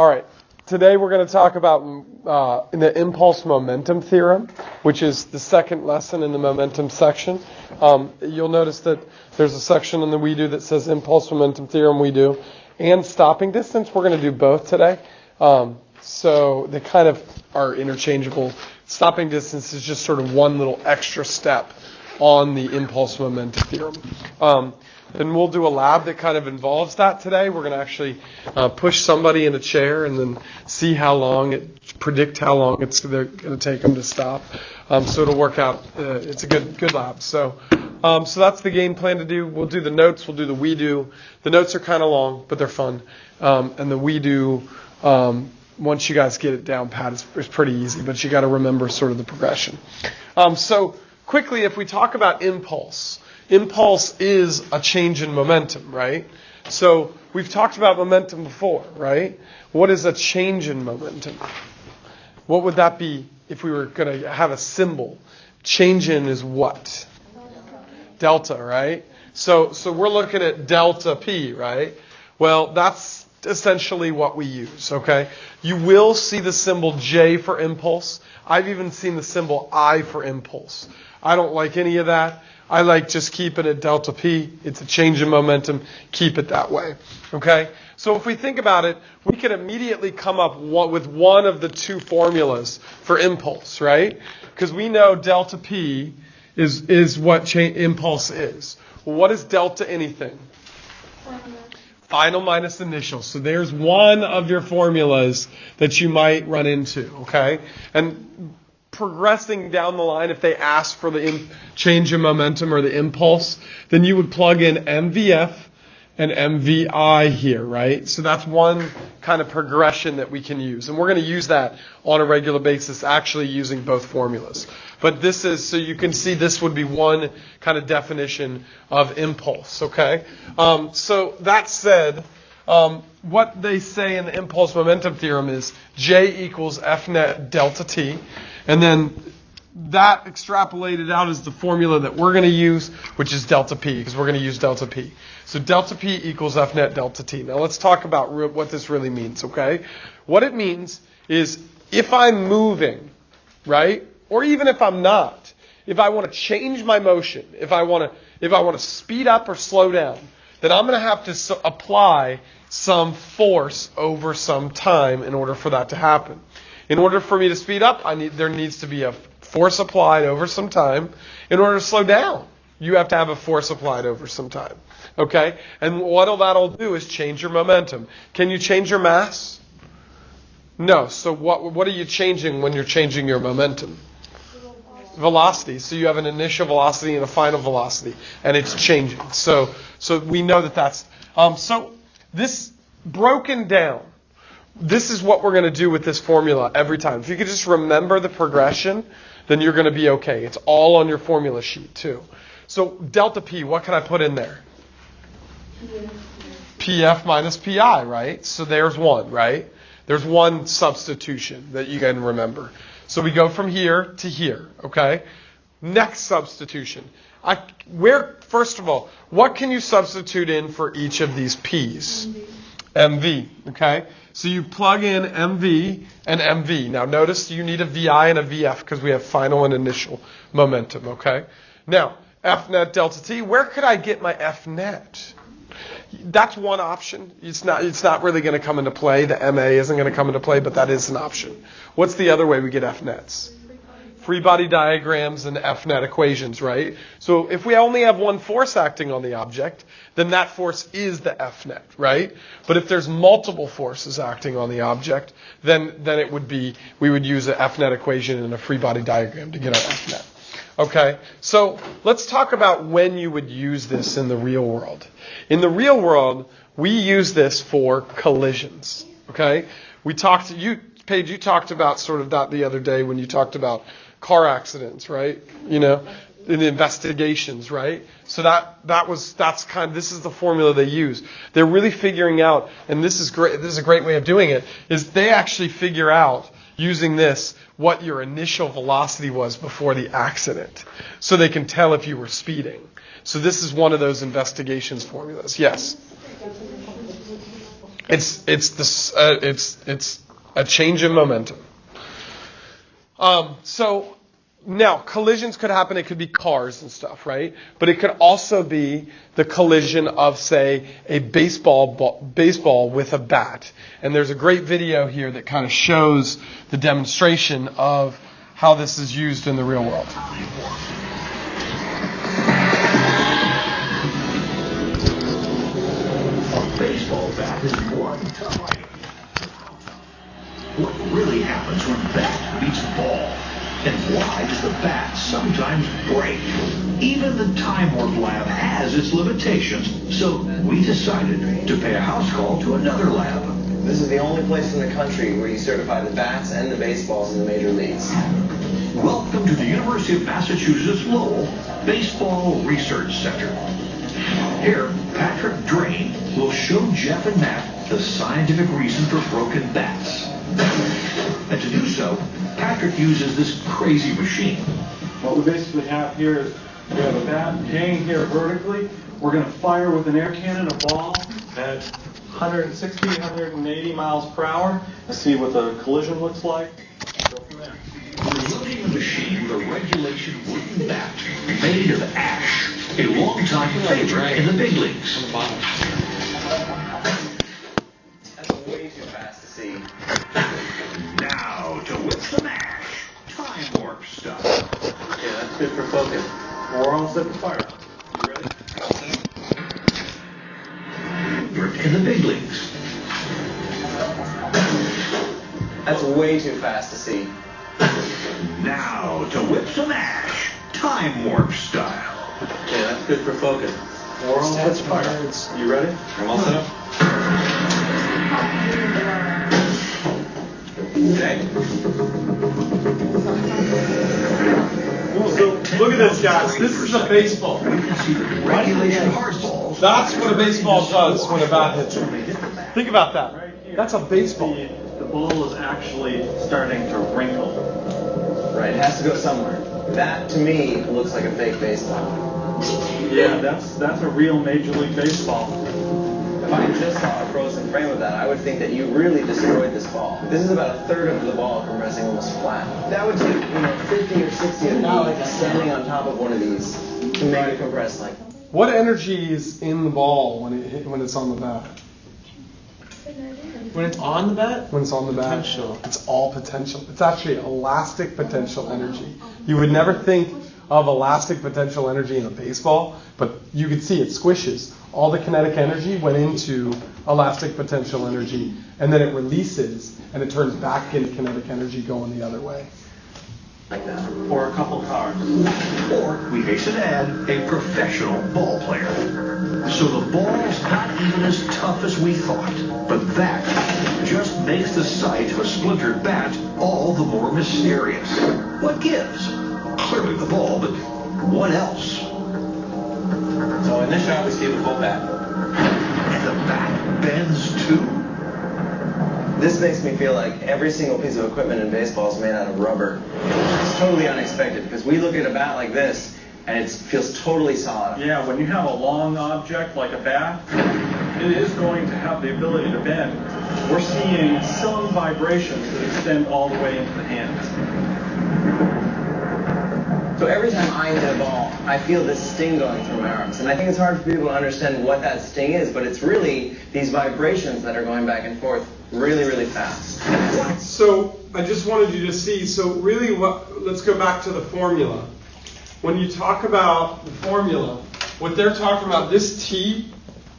All right. Today we're going to talk about the impulse momentum theorem, which is the second lesson in the momentum section. You'll notice that there's a section in the we do that says impulse momentum theorem we do, and stopping distance. We're going to do both today. So they kind of are interchangeable. Stopping distance is just sort of one little extra step on the impulse momentum theorem. And we'll do a lab that kind of involves that today. We're going to actually push somebody in a chair and then see how long predict how long they're going to take them to stop. So it'll work out. It's a good lab. So that's the game plan to do. We'll do the notes. We'll do the we do. The notes are kind of long, but they're fun. And the we do, once you guys get it down pat, it's pretty easy. But you got to remember sort of the progression. So quickly, if we talk about impulse. Impulse is a change in momentum, right? So we've talked about momentum before, right? What is a change in momentum? What would that be if we were going to have a symbol? Change in is what? Delta, right? So we're looking at delta P, right? Well, that's essentially what we use, okay? You will see the symbol J for impulse. I've even seen the symbol I for impulse. I don't like any of that. I like just keeping it delta P. It's a change in momentum. Keep it that way. Okay? So if we think about it, we can immediately come up with one of the two formulas for impulse, right? Because we know delta P is what impulse is. Well, what is delta anything? Final minus initial. So there's one of your formulas that you might run into, okay? And progressing down the line, if they ask for the change in momentum or the impulse, then you would plug in MVF and MVI here, right? So that's one kind of progression that we can use. And we're going to use that on a regular basis, actually using both formulas. But this is, so you can see this would be one kind of definition of impulse, okay? So that said, what they say in the impulse momentum theorem is J equals F net delta T. And then that extrapolated out is the formula that we're going to use, which is delta P, because we're going to use delta P. So delta P equals F net delta T. Now let's talk about what this really means, okay? What it means is if I'm moving, right, or even if I'm not, if I want to change my motion, if I want to speed up or slow down, then I'm going to have to apply some force over some time in order for that to happen. In order for me to speed up, there needs to be a force applied over some time. In order to slow down, you have to have a force applied over some time. Okay? And what that'll do is change your momentum. Can you change your mass? No. So what are you changing when you're changing your momentum? Velocity. So you have an initial velocity and a final velocity, and it's changing. So we know that's so this broken down. This is what we're going to do with this formula every time. If you could just remember the progression, then you're going to be okay. It's all on your formula sheet too. So delta P, what can I put in there? PF minus PI, right? So there's one, right? There's one substitution that you can remember. So we go from here to here, okay? Next substitution. First of all, what can you substitute in for each of these P's? MV, okay? So you plug in MV and MV. Now notice you need a VI and a VF because we have final and initial momentum, okay? Now, F net delta T, where could I get my F net? That's one option. It's not really going to come into play. The MA isn't going to come into play, but that is an option. What's the other way we get F nets? Free body diagrams and F net equations, right? So if we only have one force acting on the object, then that force is the F net, right? But if there's multiple forces acting on the object, then it would be, we would use an F net equation and a free body diagram to get our F net. Okay, so let's talk about when you would use this in the real world. In the real world, we use this for collisions, okay? Paige, you talked about sort of that the other day when you talked about car accidents, right? You know, in investigations, right? So this is the formula they use. They're really figuring out, and this is great. This is a great way of doing it. Is they actually figure out using this what your initial velocity was before the accident, so they can tell if you were speeding. So this is one of those investigations formulas. Yes. It's a change in momentum. So now collisions could happen. It could be cars and stuff, right? But it could also be the collision of, say, a baseball with a bat. And there's a great video here that kind of shows the demonstration of how this is used in the real world. A baseball bat is one tough item. What really happens when bat meets ball? And why does the bat sometimes break? Even the Time Warp lab has its limitations, so we decided to pay a house call to another lab. This is the only place in the country where you certify the bats and the baseballs in the major leagues. Welcome to the University of Massachusetts Lowell Baseball Research Center. Here, Patrick Drain will show Jeff and Matt the scientific reason for broken bats. And to do so, Patrick uses this crazy machine. What we basically have here is we have a bat hanging here vertically. We're going to fire with an air cannon a ball at 160, 180 miles per hour to see what the collision looks like. Go from there. We're loading the machine with a regulation wooden bat made of ash, a long-time favorite in the big leagues. That's way too fast to see. Now to whip the mash, Time Warp stuff. Yeah, that's good for focus. We're all set to fire. You ready? In the big leagues. That's way too fast to see. Now to whip some ash, Time Warp style. Yeah, that's good for focus. We're all set to fire. You ready? I'm all set up. Okay. So look at this, guys. This is a baseball. We can see the regulation hardballs. That's what a baseball does when a bat hits it. Think about that. That's a baseball. The ball is actually starting to wrinkle. Right, it has to go somewhere. That, to me, looks like a fake baseball. Yeah, that's a real Major League Baseball. If I just saw a frozen frame of that, I would think that you really destroyed this ball. This is about a third of the ball compressing almost flat. That would take, 50 or 60 of me standing on top of one of these to make it compress like. What energy is in the ball when it's on the bat? When it's on the bat? When it's on the bat, Potential. it's all potential. It's actually elastic potential energy. You would never think of elastic potential energy in a baseball, but you could see it squishes. All the kinetic energy went into elastic potential energy, and then it releases, and it turns back into kinetic energy going the other way. Like that. Or a couple cars. Or, we hasten to add, a professional ball player. So the ball's not even as tough as we thought. But that just makes the sight of a splintered bat all the more mysterious. What gives? Clearly the ball, but what else? So in this shot, we see the full bat. And the bat bends too? This makes me feel like every single piece of equipment in baseball is made out of rubber. It's totally unexpected because we look at a bat like this and it feels totally solid. Yeah, when you have a long object like a bat, it is going to have the ability to bend. We're seeing some vibrations that extend all the way into the hands. So every time I hit a ball, I feel this sting going through my arms. And I think it's hard for people to understand what that sting is, but it's really these vibrations that are going back and forth really, really fast. So I just wanted you to see, so really let's go back to the formula. When you talk about the formula, what they're talking about, this T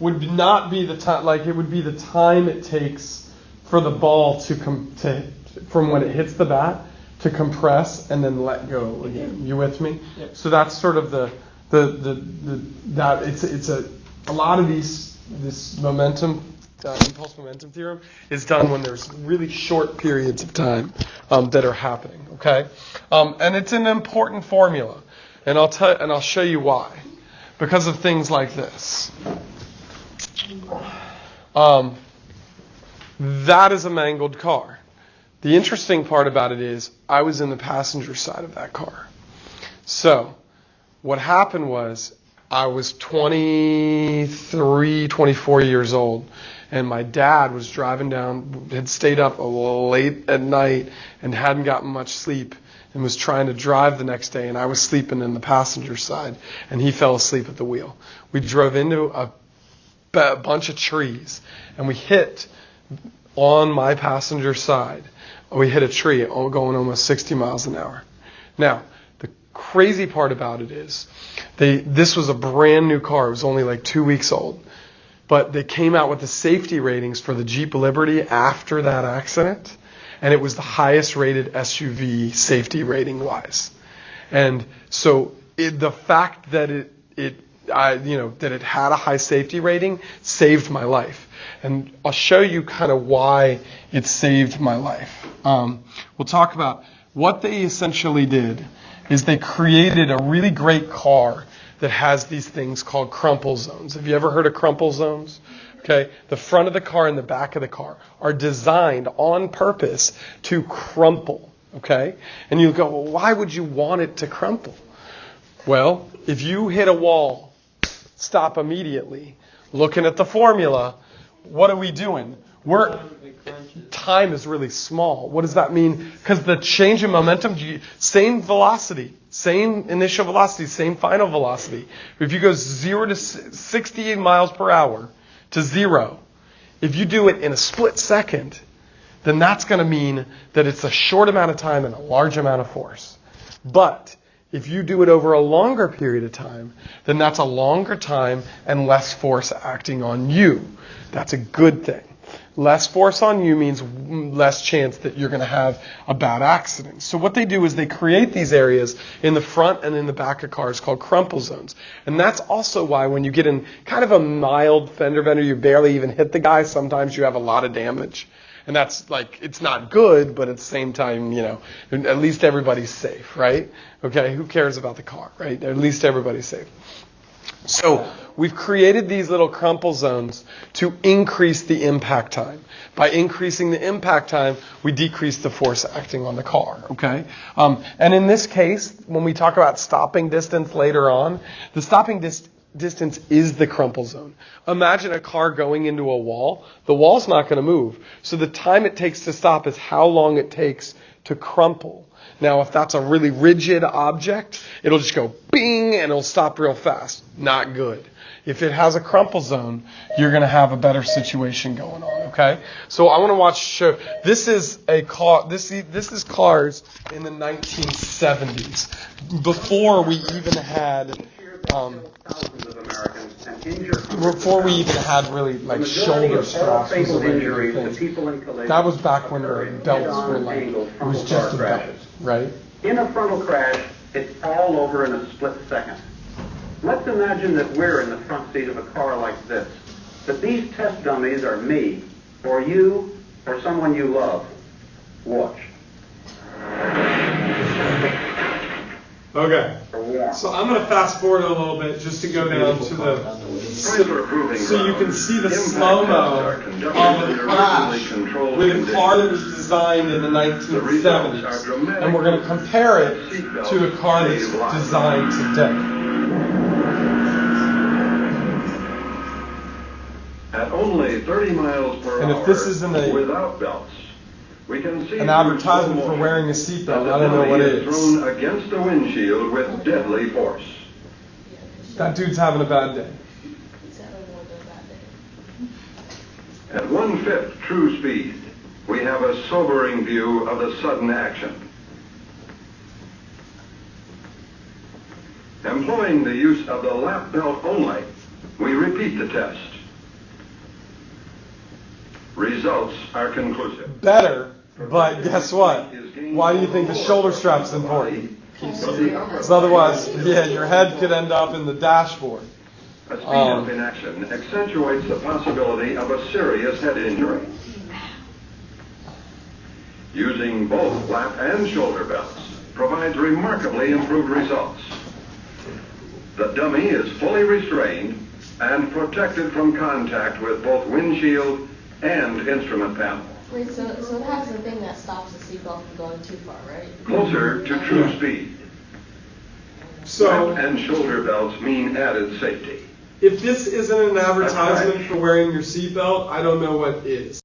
would not be the time, like it would be the time it takes for the ball from when it hits the bat to compress and then let go again. You with me? Yep. So that's sort of a lot of this momentum, impulse momentum theorem is done when there's really short periods of time that are happening. Okay, and it's an important formula, and I'll show you why, because of things like this. That is a mangled car. The interesting part about it is I was in the passenger side of that car. So what happened was I was 23, 24 years old, and my dad was driving down, had stayed up a little late at night and hadn't gotten much sleep and was trying to drive the next day, and I was sleeping in the passenger side, and he fell asleep at the wheel. We drove into a bunch of trees, and we hit on my passenger side. We hit a tree going almost 60 miles an hour. Now, the crazy part about it is this was a brand new car. It was only like 2 weeks old. But they came out with the safety ratings for the Jeep Liberty after that accident, and it was the highest rated SUV safety rating wise. And so the fact that it had a high safety rating saved my life. And I'll show you kind of why it saved my life. We'll talk about what they essentially did is they created a really great car that has these things called crumple zones. Have you ever heard of crumple zones? Okay, the front of the car and the back of the car are designed on purpose to crumple. Okay, and you go, well, why would you want it to crumple? Well, if you hit a wall, stop immediately. Looking at the formula, what are we doing? Time is really small. What does that mean? Because the change in momentum, same velocity, same initial velocity, same final velocity. If you go 0 to 60 miles per hour to 0, if you do it in a split second, then that's going to mean that it's a short amount of time and a large amount of force. But if you do it over a longer period of time, then that's a longer time and less force acting on you. That's a good thing. Less force on you means less chance that you're going to have a bad accident. So what they do is they create these areas in the front and in the back of cars called crumple zones. And that's also why when you get in kind of a mild fender bender, you barely even hit the guy, sometimes you have a lot of damage. And that's like, it's not good, but at the same time, at least everybody's safe, right? Okay, who cares about the car, right? At least everybody's safe. So we've created these little crumple zones to increase the impact time. By increasing the impact time, we decrease the force acting on the car, okay? And in this case, when we talk about stopping distance later on, the stopping distance is the crumple zone. Imagine a car going into a wall. The wall's not going to move. So the time it takes to stop is how long it takes to crumple. Now, if that's a really rigid object, it'll just go bing and it'll stop real fast. Not good. If it has a crumple zone, you're going to have a better situation going on, okay? So I want to show. This is a car. This is cars in the 1970s, before we even had really like shoulder straps. Was a really thing. That was back when the belts were like, it was just a belt, right? In a frontal crash, it's all over in a split second. Let's imagine that we're in the front seat of a car like this, that these test dummies are me, or you, or someone you love. Watch. Okay, so I'm going to fast forward a little bit just to go down to so you can see the slow-mo of the crash with a car that was designed in the 1970s. And we're going to compare it to a car that's designed today. At only 30 miles per and hour if this isn't without belts, we can see an advertisement for wearing a seatbelt, I don't know what it is. Thrown against the windshield with deadly force. That dude's having a bad day. At 1/5 true speed, we have a sobering view of the sudden action. Employing the use of the lap belt only, we repeat the test. Results are conclusive. Better, but guess what? Why do you think the shoulder strap's important? Because otherwise, your head could end up in the dashboard. A speed-up in action accentuates the possibility of a serious head injury. Using both lap and shoulder belts provides remarkably improved results. The dummy is fully restrained and protected from contact with both windshield and instrument panel. Wait, so it has the thing that stops the seatbelt from going too far, right? Closer to true speed. So, Lap and shoulder belts mean added safety. if this isn't an advertisement for wearing your seatbelt, I don't know what is.